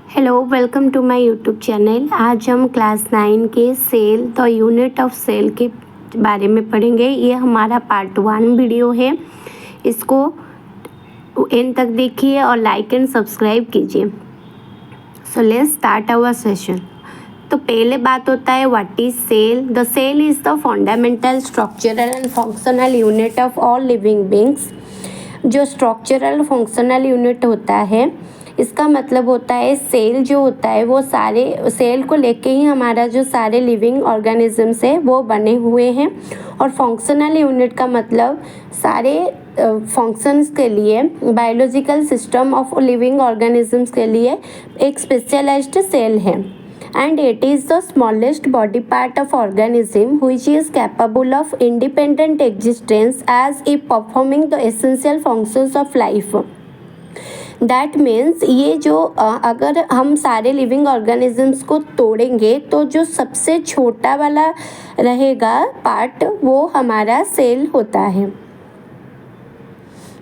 Hello, welcome to my YouTube channel. आज हम class 9 के cell the unit of cell के बारे में पढ़ेंगे। ये हमारा पार्ट 1 वीडियो है। इसको एंड तक देखिए और लाइक एंड सब्सक्राइब कीजिए। So let's start our session. तो पहले बात होता है what is cell. The cell is the fundamental structural and functional unit of all living beings. जो स्ट्रक्चरल फंक्शनल यूनिट होता है, इसका मतलब होता है सेल जो होता है वो सारे सेल को लेके ही हमारा जो सारे लिविंग ऑर्गेनिजम्स है वो बने हुए हैं। और फंक्शनल यूनिट का मतलब सारे फंक्शंस के लिए biological system of living organisms के लिए एक स्पेशलाइज्ड सेल है। And it is the smallest body part of organism which is capable of independent existence as if performing the essential functions of life. That means ये जो अगर हम सारे living organisms को तोड़ेंगे तो जो सबसे छोटा वाला रहेगा पार्ट वो हमारा सेल होता है,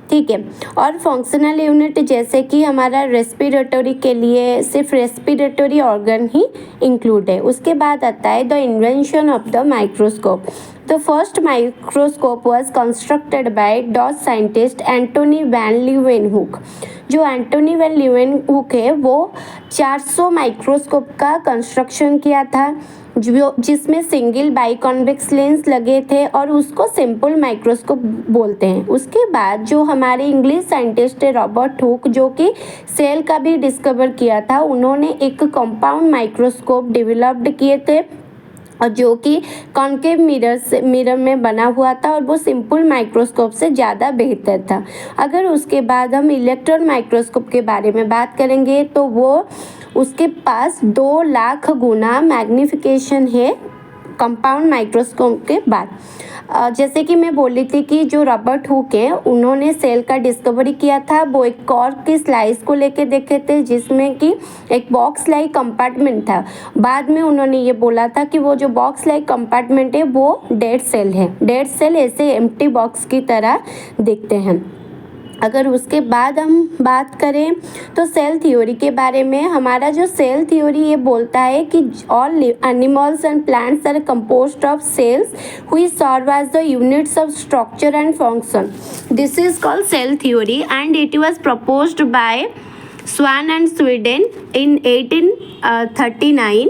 ठीक है। और फंक्शनल यूनिट जैसे कि हमारा रेस्पिरेटरी के लिए सिर्फ रेस्पिरेटरी ऑर्गन ही इंक्लूड है। उसके बाद आता है the invention of the microscope. The first microscope was constructed by Dutch scientist Antonie van Leeuwenhoek. जो एंटोनी वैन लीeuwenhoek है वो 400 माइक्रोस्कोप का कंस्ट्रक्शन किया था जिसमें सिंगल बाइकॉन्वेक्स लेंस लगे थे और उसको सिंपल माइक्रोस्कोप बोलते हैं। उसके बाद जो हमारे इंग्लिश साइंटिस्ट है रॉबर्ट हुक, जो कि सेल का भी डिस्कवर किया था, उन्होंने एक कंपाउंड माइक्रोस्कोप डेवलप्ड किए थे और जो कि कॉन्केव मिरर में बना हुआ था और वो सिंपल माइक्रोस्कोप से ज़्यादा बेहतर था। अगर उसके बाद हम इलेक्ट्रॉन माइक्रोस्कोप के बारे में बात करेंगे तो वो उसके पास 2 लाख गुना मैग्नीफिकेशन है कंपाउंड माइक्रोस्कोप के बाद। जैसे कि मैं बोली थी कि जो रॉबर्ट हुक है उन्होंने सेल का डिस्कवरी किया था। वो एक कॉर्क की स्लाइस को लेके देखे थे जिसमें कि एक बॉक्स लाइक कंपार्टमेंट था। बाद में उन्होंने ये बोला था कि वो जो बॉक्स लाइक कंपार्टमेंट है वो डेड सेल है। डेड सेल ऐसे एम्प्टी बॉक्स की तरह दिखते हैं। अगर उसके बाद हम बात करें तो सेल थ्योरी के बारे में, हमारा जो सेल थ्योरी ये बोलता है कि all animals and plants are composed of cells which serve as the units of structure and function. This is called cell theory and it was proposed by Schwann and Schleiden in 1839।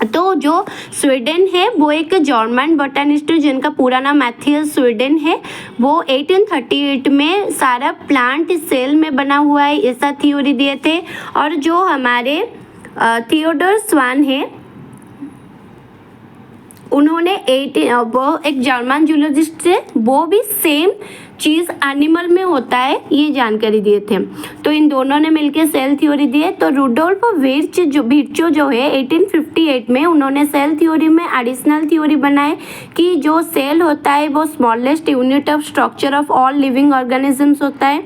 तो जो Sweden है वो एक German botanist जिनका पूरा नाम Matheus Sweden है, वो 1838 में सारा प्लांट सेल में बना हुआ है ऐसा थ्योरी दिए थे। और जो हमारे थियोडोर स्वान है उन्होंने वो एक जर्मन जूलॉजिस्ट है, वो भी सेम चीज़ एनिमल में होता है ये जानकारी दिए थे। तो इन दोनों ने मिलकर सेल थ्योरी दिए। तो रुडोल्फ विर्चो जो है 1858 में उन्होंने सेल थ्योरी में एडिशनल थ्योरी बनाए कि जो सेल होता है वो smallest unit of structure of all living organisms होता है।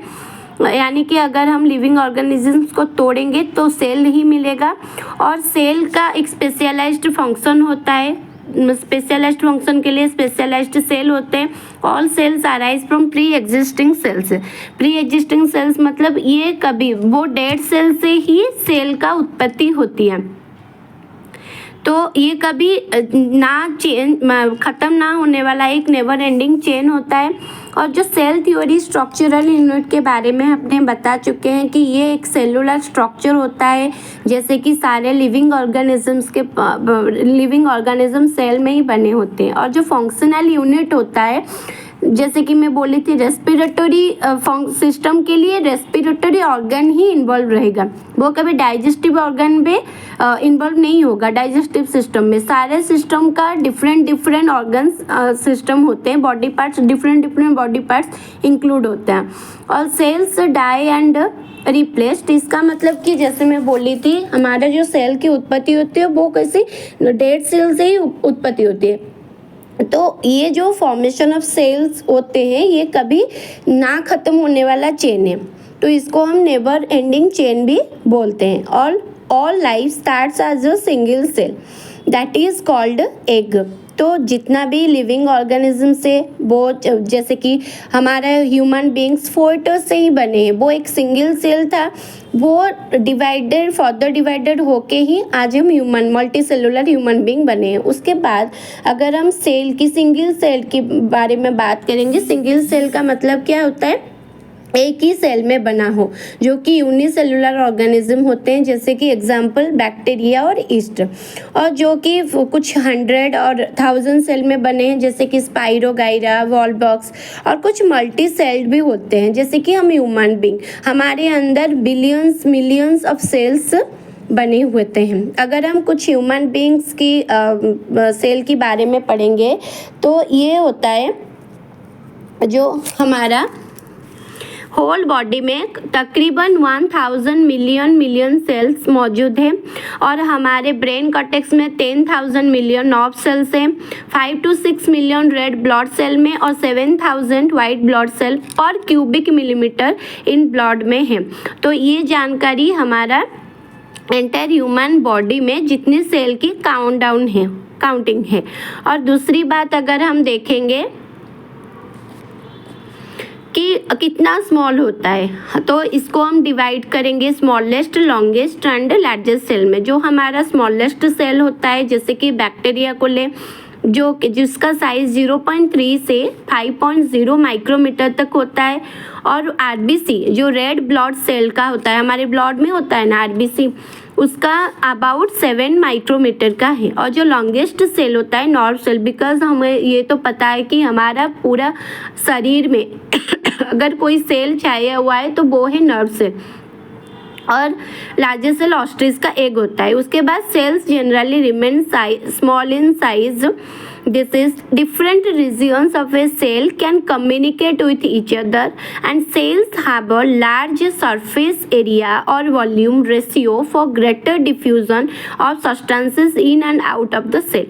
यानी कि अगर हम लिविंग ऑर्गेनिजम्स को तोड़ेंगे तो सेल ही मिलेगा। और सेल का एक स्पेशलाइज्ड फंक्शन होता है, स्पेशलाइज्ड फंक्शन के लिए स्पेशलाइज्ड सेल होते हैं। All cells arise from pre existing cells. Pre existing cells मतलब ये कभी वो डेड सेल से ही सेल का उत्पत्ति होती है। तो ये कभी ख़त्म ना होने वाला एक नेवर एंडिंग चेन होता है। और जो सेल थ्योरी स्ट्रक्चरल यूनिट के बारे में हमने बता चुके हैं कि ये एक सेलुलर स्ट्रक्चर होता है, जैसे कि सारे लिविंग ऑर्गेनिज्म सेल में ही बने होते हैं। और जो फंक्शनल यूनिट होता है, जैसे कि मैं बोली थी रेस्पिरेटरी सिस्टम के लिए रेस्पिरेटरी ऑर्गन ही इन्वॉल्व रहेगा, वो कभी डाइजेस्टिव ऑर्गन में इन्वॉल्व नहीं होगा। डाइजेस्टिव सिस्टम में सारे सिस्टम का डिफरेंट ऑर्गन्स सिस्टम होते हैं, body parts different body parts include होते हैं। और सेल्स डाई एंड रिप्लेस्ड, इसका मतलब कि जैसे मैं बोली थी हमारा जो सेल की उत्पत्ति होती है वो कैसी डेड सेल से ही उत्पत्ति होती है। तो ये जो फॉर्मेशन ऑफ सेल्स होते हैं ये कभी ना ख़त्म होने वाला चेन है, तो इसको हम नेवर एंडिंग चेन भी बोलते हैं। All life starts as a single cell that is called egg. तो जितना भी लिविंग ऑर्गेनिज्म है वो जैसे कि हमारा ह्यूमन बींग्स फोर्टर से ही बने हैं, वो एक सिंगल सेल था, वो फर्दर डिवाइडेड होके ही आज हम मल्टी सेलुलर ह्यूमन बींग बने हैं। उसके बाद अगर हम सिंगल सेल के बारे में बात करेंगे, सिंगल सेल का मतलब क्या होता है, एक ही सेल में बना हो, जो कि यूनिसेलुलर ऑर्गेनिज्म होते हैं, जैसे कि एग्जाम्पल बैक्टीरिया और ईस्ट, और जो कि कुछ 100 और 1000 सेल में बने हैं, जैसे कि स्पाइरोगाइरा, वॉलबॉक्स, और कुछ मल्टी सेल्ड भी होते हैं, जैसे कि हम ह्यूमन बींग, हमारे अंदर बिलियंस मिलियंस ऑफ सेल्स बने हुए हैं। अगर हम कुछ ह्यूमन बींग्स की सेल के बारे में पढ़ेंगे तो ये होता है जो हमारा होल बॉडी में तकरीबन 1000 मिलियन सेल्स मौजूद हैं, और हमारे ब्रेन कॉर्टेक्स में 10,000 मिलियन नर्व सेल्स हैं, 5 to 6 million red blood cell में, और 7000 white blood cell per cubic millimetre in blood में है। तो ये जानकारी हमारा एंटायर ह्यूमन बॉडी में जितनी सेल की काउंटिंग है। और दूसरी बात अगर हम देखेंगे कि कितना स्मॉल होता है, तो इसको हम डिवाइड करेंगे smallest, longest and largest cell में। जो हमारा स्मॉलेस्ट सेल होता है, जैसे कि बैक्टीरिया को ले, जिसका साइज 0.3 से 5.0 माइक्रोमीटर तक होता है, और आरबीसी जो रेड ब्लड सेल का होता है, हमारे ब्लड में होता है ना आरबीसी, उसका अबाउट 7 माइक्रोमीटर का है। और जो लॉन्गेस्ट सेल होता है नर्व सेल, बिकॉज हमें ये तो पता है कि हमारा पूरा शरीर में अगर कोई सेल छाया हुआ है तो वो है नर्व सेल, और लार्जेस्ट सेल ऑस्ट्रिच का एग होता है। उसके बाद cells generally remain small in size. This is different regions of a cell can communicate with each other, and cells have a large surface area or volume ratio for greater diffusion of substances in and out of the cell.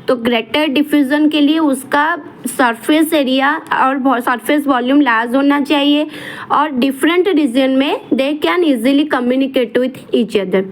तो greater diffusion के लिए उसका surface area और surface volume large होना चाहिए, और different reason में they can easily communicate with each other.